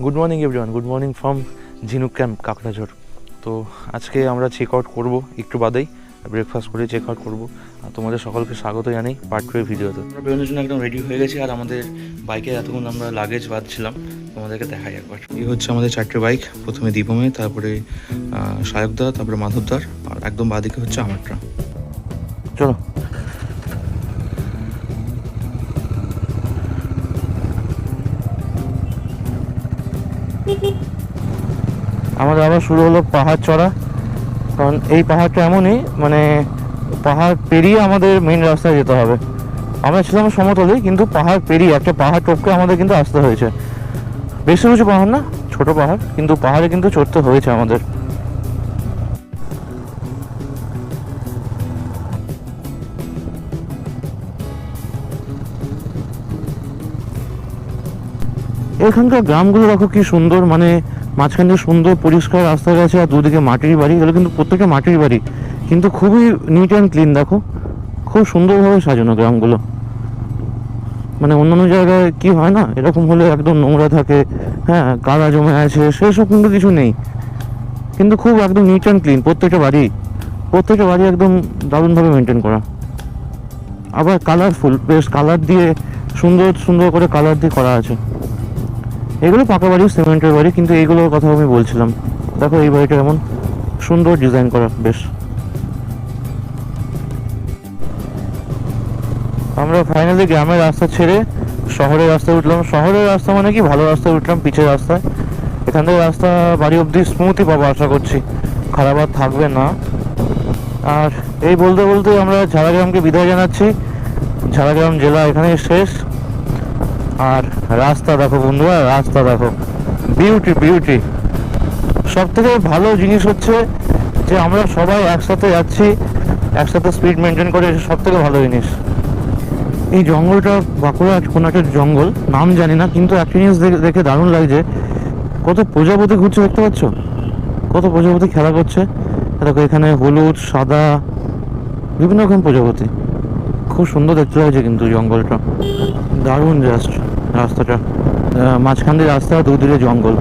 Good morning everyone, good morning from ঝিনুক camp Kakrajhore. তো আজকে আমরা চেক আউট করবো, একটু বাদেই ব্রেকফাস্ট করে চেক আউট করবো। আর তোমাদের সকলকে স্বাগত জানাই পার্ট 2 ভিডিওতে। আমরা বেরোনোর জন্য একদম রেডি হয়ে গেছি, আর আমাদের বাইকে এতক্ষণ আমরা লাগেজ বাঁধছিলাম, তোমাদেরকে দেখাই একবার। এই হচ্ছে আমাদের 4টে বাইক, প্রথমে দীপমে, তারপরে সায়কদা, তারপরে মাধবদার, আর একদম বাঁদিকে হচ্ছে আমারটা। চলো। আমাদের আবার শুরু হলো পাহাড় চড়া, কারণ এই পাহাড়টা এমনই, মানে পাহাড় পেরিয়ে আমাদের মেইন রাস্তায় যেতে হবে। আমরা ছিলাম সমতলে, কিন্তু পাহাড় পেরিয়ে একটা পাহাড় টপকে আমাদের কিন্তু আসতে হয়েছে। বেশি উঁচু পাহাড় না, ছোট পাহাড়, কিন্তু পাহাড়ে কিন্তু চড়তে হয়েছে আমাদের। এখানকার গ্রামগুলো দেখো কি সুন্দর, মানে মাঝখান দিয়ে সুন্দর পরিষ্কার রাস্তা গেছে, আর দুদিকে মাটির বাড়ি। এগুলো কিন্তু প্রত্যেকটা মাটির বাড়ি, কিন্তু খুবই নিট অ্যান্ড ক্লিন। দেখো খুব সুন্দরভাবে সাজানো গ্রামগুলো। মানে অন্যান্য জায়গায় কি হয় না, এরকম হলে একদম নোংরা থাকে, হ্যাঁ, কাদা জমে আছে, সেসব কিন্তু কিছু নেই। কিন্তু খুব একদম নিট অ্যান্ড ক্লিন, প্রত্যেকটা বাড়ি একদম দারুণভাবে মেনটেন করা। আবার কালারফুল, বেশ কালার দিয়ে সুন্দর সুন্দর করে কালার দিয়ে করা আছে। এগুলো পাকা বাড়ি, সিমেন্টের বাড়ি, কিন্তু এইগুলোর কথা আমি বলছিলাম। দেখো এই বাড়িটা এমন সুন্দর ডিজাইন করা, বেশ। আমরা ফাইনালি গ্রামের রাস্তা ছেড়ে শহরের রাস্তায় উঠলাম। শহরের রাস্তা মানে কি, ভালো রাস্তায় উঠলাম, পিচের রাস্তায়। এখান থেকে রাস্তা বাড়ি অবধি স্মুথই পাবো আশা করছি, খারাপ আর থাকবে না। আর এই বলতে বলতে আমরা ঝাড়গ্রামকে বিদায় জানাচ্ছি। ঝাড়গ্রাম জেলা এখানেই শেষ। আর রাস্তা দেখো বন্ধুরা, রাস্তা দেখো, বিউটি। সব থেকে ভালো জিনিস হচ্ছে যে আমরা সবাই একসাথে যাচ্ছি, একসাথে স্পিড মেনটেন করে, সব থেকে ভালো জিনিস। এই জঙ্গলটা বাঁকুড়া কোনো একটা জঙ্গল, নাম জানি না, কিন্তু একটা জিনিস দেখে দারুণ লাগছে। কত প্রজাপতি ঘুরছে দেখতে পাচ্ছ, কত প্রজাপতি খেলা করছে। দেখো এখানে হলুদ, সাদা, বিভিন্ন রকম প্রজাপতি। খুব সুন্দর দেখতে লাগছে কিন্তু জঙ্গলটা, দারুণ জাস্ট। রাস্তাটা মাঝখান দিয়ে রাস্তা, দুদিকে জঙ্গল,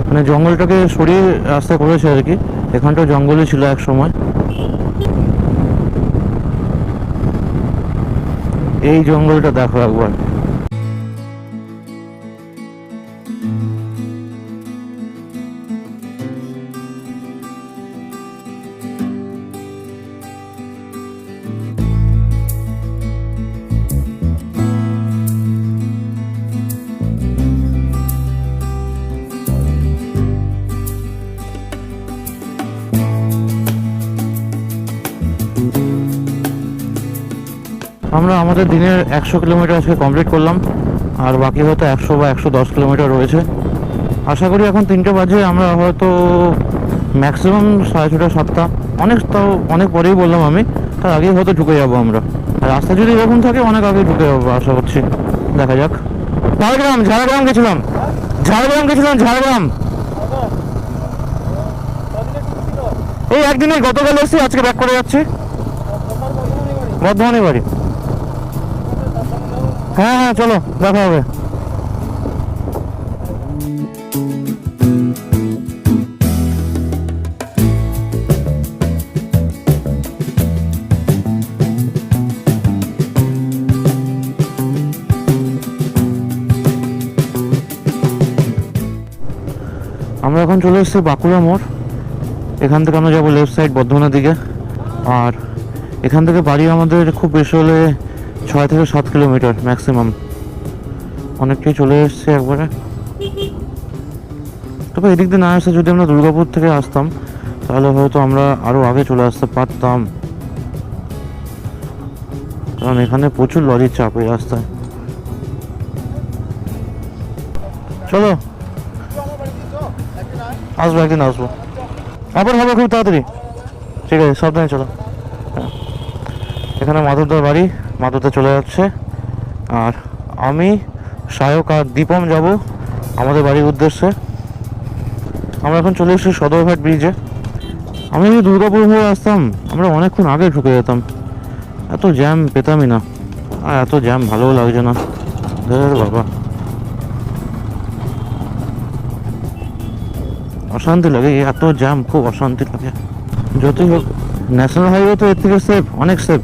মানে জঙ্গলটাকে সরিয়ে রাস্তা করেছে আর কি। এখানটা জঙ্গলই ছিল এক সময়। এই জঙ্গলটা দেখো একবার। আমরা আমাদের দিনের 100 কিলোমিটার আজকে কমপ্লিট করলাম, আর বাকি হয়তো 100 বা 110 কিলোমিটার রয়েছে। আশা করি এখন 3টে বাজে, আমরা হয়তো ম্যাক্সিমাম 6:30 7টা, অনেক পরেই বললাম আমি, তার আগেই হয়তো ঢুকে যাবো আমরা। আর রাস্তা যদি এরকম থাকে অনেক আগে ঢুকে যাবো আশা করছি, দেখা যাক। ঝাড়গ্রাম গেছিলাম। এই একদিনে গতকাল এসেছি, আজকে ব্যাক করে যাচ্ছি। বর্ধমানের বাড়ি। হ্যাঁ চলো, দেখা হবে। আমরা এখন চলে এসেছি বাঁকুড়া মোড়। এখান থেকে আমরা যাবো লেফট সাইড বর্ধমানের দিকে। আর এখান থেকে বাড়ি আমাদের খুব বেশি হলে 6 থেকে 7 কিলোমিটার ম্যাক্সিমাম। অনেকটাই চলে এসছে একবারে। তবে এদিক দিয়ে না আসতে, যদি আমরা দুর্গাপুর থেকে আসতাম তাহলে হয়তো আমরা আরও আগে চলে আসতে পারতাম, কারণ এখানে প্রচুর লরির চাপ এই রাস্তায়। চলো, আসবো একদিন, আসবো আবার, হবে খুব তাড়াতাড়ি। ঠিক আছে, সাবধানে চলো। এখানে মাধবদার বাড়ি, মাধবদা চলে যাচ্ছে। আর আমি, সায়ক আর দীপম যাব আমাদের বাড়ির উদ্দেশ্যে। আমরা এখন চলে এসেছি সদরঘাট ব্রিজে। আমি যদি দুর্গাপুর হয়ে আসতাম আমরা অনেকক্ষণ আগে ঢুকে যেতাম, এত জ্যাম পেতামই না। আর এত জ্যাম ভালোও লাগছে না, বাবা। অশান্তি লাগে, এই এত জ্যাম খুব অশান্তি লাগে। যতই হোক ন্যাশনাল হাইওয়ে তো এর থেকে সেফ, অনেক সেফ।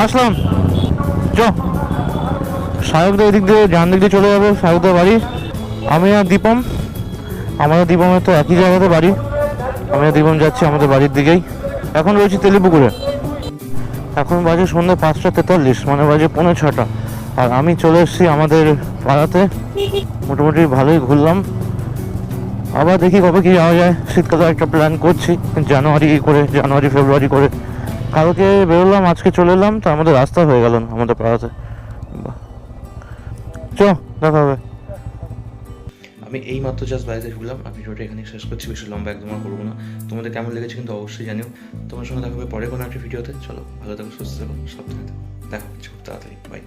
আসলাম চ, সায়কদের এদিক দিয়ে ডান দিক দিয়ে চলে যাবো, সায়কদের বাড়ি। আমি আর দীপম, আমাদের দীপমের তো একই জায়গাতে বাড়ি। আমি আর দীপম যাচ্ছি আমাদের বাড়ির দিকেই। এখন রয়েছি তেলিপুকুরে। এখন বাজে সন্ধ্যে 5:43, মানে বাজে 5:45। আর আমি চলে এসেছি আমাদের পাড়াতে। মোটামুটি ভালোই ঘুরলাম, আবার দেখি কবে কি যাওয়া যায়। শীতকালে একটা প্ল্যান করছি, জানুয়ারি ফেব্রুয়ারি করে। কালকে বেরোলাম, আজকে চলে এলাম, তো আমাদের রাস্তা হয়ে গেল না আমাদের পাড়াতে। চ, দেখা হবে। আমি এই মাত্র জাস্ট বাড়িতে ঢুকলাম। আমি ভিডিওটা এখানে শেষ করছি, বেশি লম্বা একদম আর করবো না। তোমাদের কেমন লেগেছে কিন্তু অবশ্যই জানিও। তোমার সঙ্গে দেখা হবে পরে কোনো একটা ভিডিওতে। চলো, ভালো থাকো, সুস্থ থাকো, সাবধানে থাকো। দেখা হচ্ছে খুব তাড়াতাড়ি। বাই।